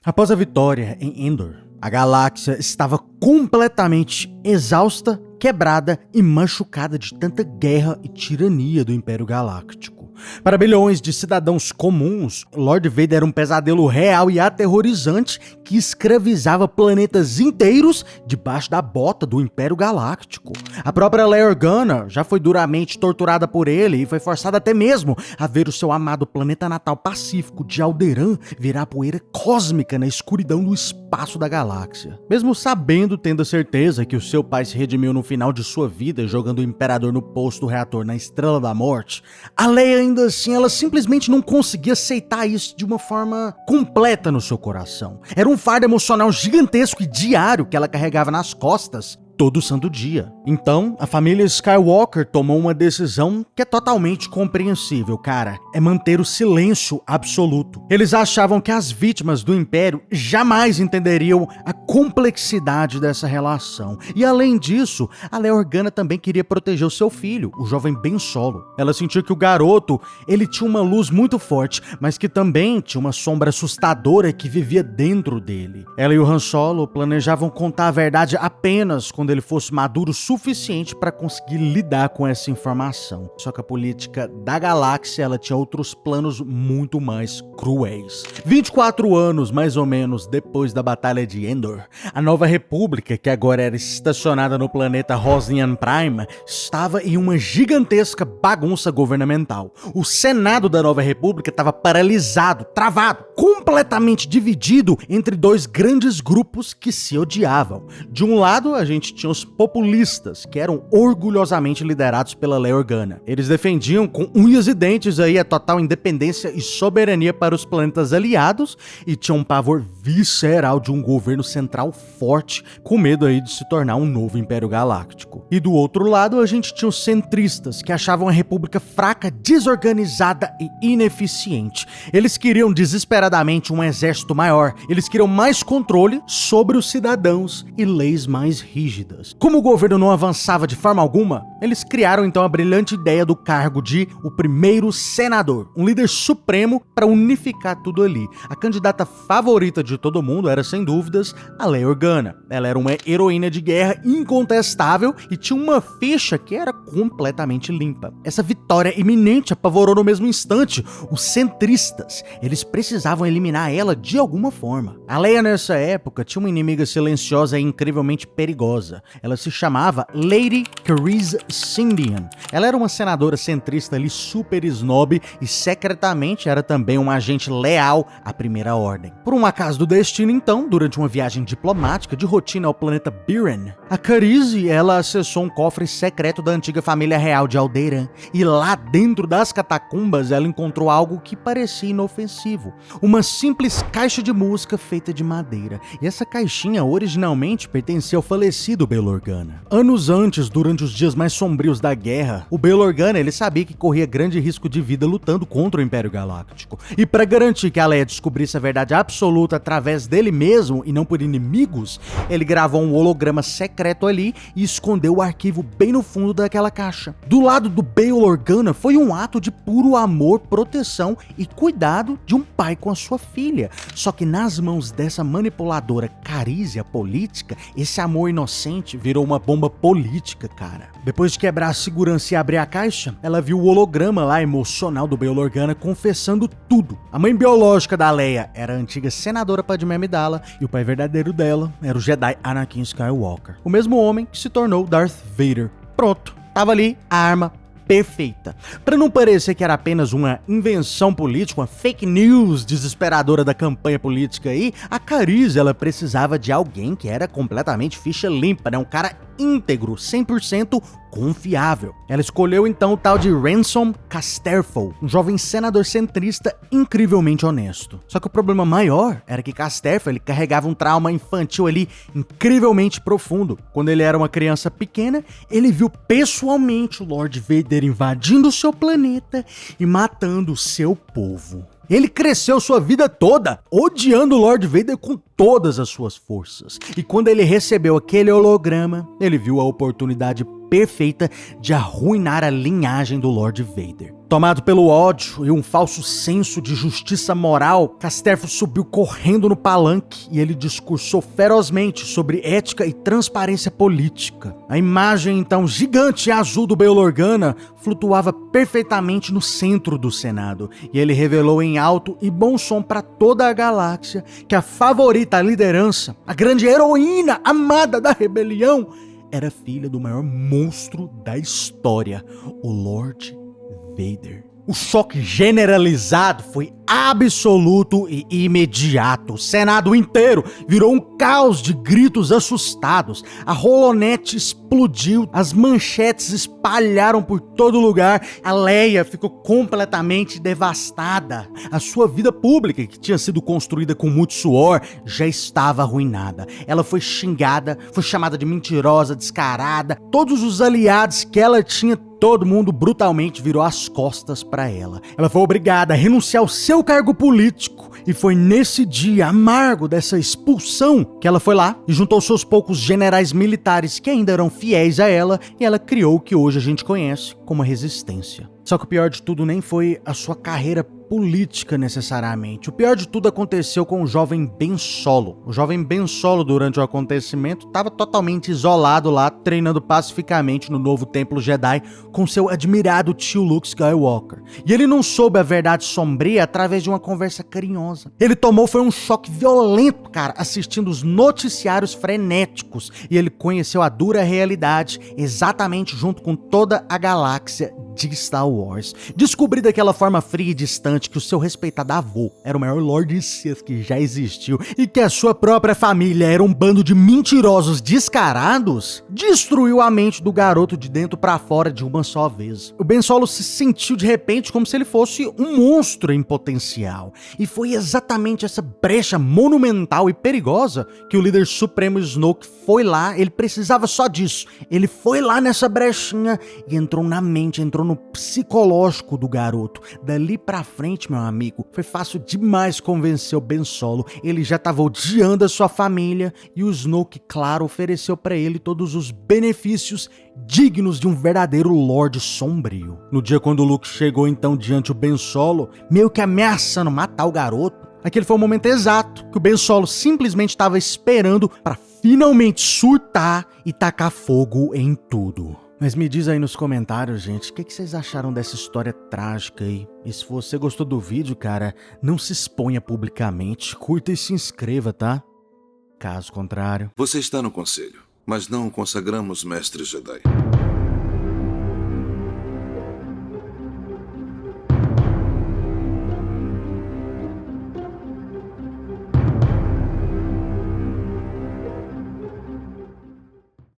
Após a vitória em Endor, a galáxia estava completamente exausta, quebrada e machucada de tanta guerra e tirania do Império Galáctico. Para bilhões de cidadãos comuns, Lord Vader era um pesadelo real e aterrorizante que escravizava planetas inteiros debaixo da bota do Império Galáctico. A própria Leia Organa já foi duramente torturada por ele e foi forçada até mesmo a ver o seu amado planeta natal pacífico de Alderaan virar poeira cósmica na escuridão do espaço da galáxia. Mesmo sabendo, tendo a certeza que o seu pai se redimiu no final de sua vida jogando o Imperador no poço do reator na Estrela da Morte, a Leia ainda assim, ela simplesmente não conseguia aceitar isso de uma forma completa no seu coração. Era um fardo emocional gigantesco e diário que ela carregava nas costas todo santo dia. Então, a família Skywalker tomou uma decisão que é totalmente compreensível, cara. É manter o silêncio absoluto. Eles achavam que as vítimas do Império jamais entenderiam a complexidade dessa relação. E além disso, a Leia Organa também queria proteger o seu filho, o jovem Ben Solo. Ela sentiu que o garoto, ele tinha uma luz muito forte, mas que também tinha uma sombra assustadora que vivia dentro dele. Ela e o Han Solo planejavam contar a verdade apenas quando ele fosse maduro o suficiente para conseguir lidar com essa informação. Só que a política da galáxia, ela tinha outros planos muito mais cruéis. 24 anos, mais ou menos, depois da Batalha de Endor, a Nova República, que agora era estacionada no planeta Rosnian Prime, estava em uma gigantesca bagunça governamental. O Senado da Nova República estava paralisado, travado, completamente dividido entre dois grandes grupos que se odiavam. De um lado, a gente tinha os populistas, que eram orgulhosamente liderados pela Leia Organa. Eles defendiam com unhas e dentes aí a total independência e soberania para os planetas aliados e tinham um pavor visceral de um governo central forte, com medo aí de se tornar um novo Império Galáctico. E do outro lado, a gente tinha os centristas, que achavam a República fraca, desorganizada e ineficiente. Eles queriam desesperadamente um exército maior, eles queriam mais controle sobre os cidadãos e leis mais rígidas. Como o governo não avançava de forma alguma, eles criaram então a brilhante ideia do cargo de o primeiro senador, um líder supremo para unificar tudo ali. A candidata favorita de todo mundo era, sem dúvidas, a Leia Organa. Ela era uma heroína de guerra incontestável e tinha uma ficha que era completamente limpa. Essa vitória iminente apavorou no mesmo instante os centristas. Eles precisavam eliminar ela de alguma forma. A Leia, nessa época, tinha uma inimiga silenciosa e incrivelmente perigosa. Ela se chamava Lady Carice Sindian. Ela era uma senadora centrista ali super snob e secretamente era também uma agente leal à Primeira Ordem. Por um acaso do destino, então, durante uma viagem diplomática de rotina ao planeta Biren, a Carice, ela acessou um cofre secreto da antiga família real de Alderaan e lá dentro das catacumbas ela encontrou algo que parecia inofensivo, uma simples caixa de música feita de madeira. E essa caixinha originalmente pertencia ao falecido Bail Organa. Anos antes, durante os dias mais sombrios da guerra, o Bail Organa, ele sabia que corria grande risco de vida lutando contra o Império Galáctico. E para garantir que a Leia descobrisse a verdade absoluta através dele mesmo e não por inimigos, ele gravou um holograma secreto ali e escondeu o arquivo bem no fundo daquela caixa. Do lado do Bail Organa foi um ato de puro amor, proteção e cuidado de um pai com a sua filha. Só que nas mãos dessa manipuladora Carice, a política, esse amor inocente virou uma bomba política, cara. Depois de quebrar a segurança e abrir a caixa, ela viu o holograma lá emocional do Bail Organa confessando tudo. A mãe biológica da Leia era a antiga senadora Padmé Amidala e o pai verdadeiro dela era o Jedi Anakin Skywalker, o mesmo homem que se tornou Darth Vader. Pronto, tava ali a arma perfeita. Para não parecer que era apenas uma invenção política, uma fake news desesperadora da campanha política aí, a Carice, ela precisava de alguém que era completamente ficha limpa, né? Um cara íntegro, 100% confiável. Ela escolheu então o tal de Ransom Casterfol, um jovem senador centrista incrivelmente honesto. Só que o problema maior era que Casterfol, ele carregava um trauma infantil ali incrivelmente profundo. Quando ele era uma criança pequena, ele viu pessoalmente o Lord Vader invadindo o seu planeta e matando o seu povo. Ele cresceu sua vida toda odiando o Lord Vader com todas as suas forças. E quando ele recebeu aquele holograma, ele viu a oportunidade perfeita de arruinar a linhagem do Lord Vader. Tomado pelo ódio e um falso senso de justiça moral, Casterfo subiu correndo no palanque e ele discursou ferozmente sobre ética e transparência política. A imagem, então, gigante e azul do Bail Organa flutuava perfeitamente no centro do Senado, e ele revelou em alto e bom som para toda a galáxia que a favorita à liderança, a grande heroína amada da rebelião, era filha do maior monstro da história, o Lord Vader. O choque generalizado foi absoluto e imediato. O Senado inteiro virou um caos de gritos assustados. A Holonet explodiu, as manchetes espalharam por todo lugar. A Leia ficou completamente devastada. A sua vida pública, que tinha sido construída com muito suor, já estava arruinada. Ela foi xingada, foi chamada de mentirosa, descarada. Todos os aliados que ela tinha, todo mundo brutalmente virou as costas para ela. Ela foi obrigada a renunciar ao seu cargo político, e foi nesse dia amargo dessa expulsão que ela foi lá e juntou seus poucos generais militares que ainda eram fiéis a ela, e ela criou o que hoje a gente conhece como a Resistência. Só que o pior de tudo nem foi a sua carreira política necessariamente. O pior de tudo aconteceu com o jovem Ben Solo. O jovem Ben Solo, durante o acontecimento, estava totalmente isolado lá, treinando pacificamente no novo Templo Jedi com seu admirado tio Luke Skywalker. E ele não soube a verdade sombria através de uma conversa carinhosa. Ele tomou foi um choque violento, cara, assistindo os noticiários frenéticos, e ele conheceu a dura realidade exatamente junto com toda a galáxia de Star Wars. Descobri daquela forma fria e distante que o seu respeitado avô era o maior Lord Sith que já existiu, e que a sua própria família era um bando de mentirosos descarados, destruiu a mente do garoto de dentro pra fora de uma só vez. O Ben Solo se sentiu de repente como se ele fosse um monstro em potencial, e foi exatamente essa brecha monumental e perigosa que o líder supremo Snoke foi lá. Ele precisava só disso. Ele foi lá nessa brechinha e entrou na mente, entrou no psicológico do garoto. Dali pra frente, meu amigo, foi fácil demais convencer o Ben Solo. Ele já tava odiando a sua família, e o Snoke, claro, ofereceu pra ele todos os benefícios dignos de um verdadeiro Lorde Sombrio. No dia quando o Luke chegou então diante do Ben Solo, meio que ameaçando matar o garoto, aquele foi o momento exato que o Ben Solo simplesmente estava esperando para finalmente surtar e tacar fogo em tudo. Mas me diz aí nos comentários, gente, o que vocês acharam dessa história trágica aí? E se você gostou do vídeo, cara, não se exponha publicamente, curta e se inscreva, tá? Caso contrário... Você está no conselho, mas não o consagramos mestre Jedi.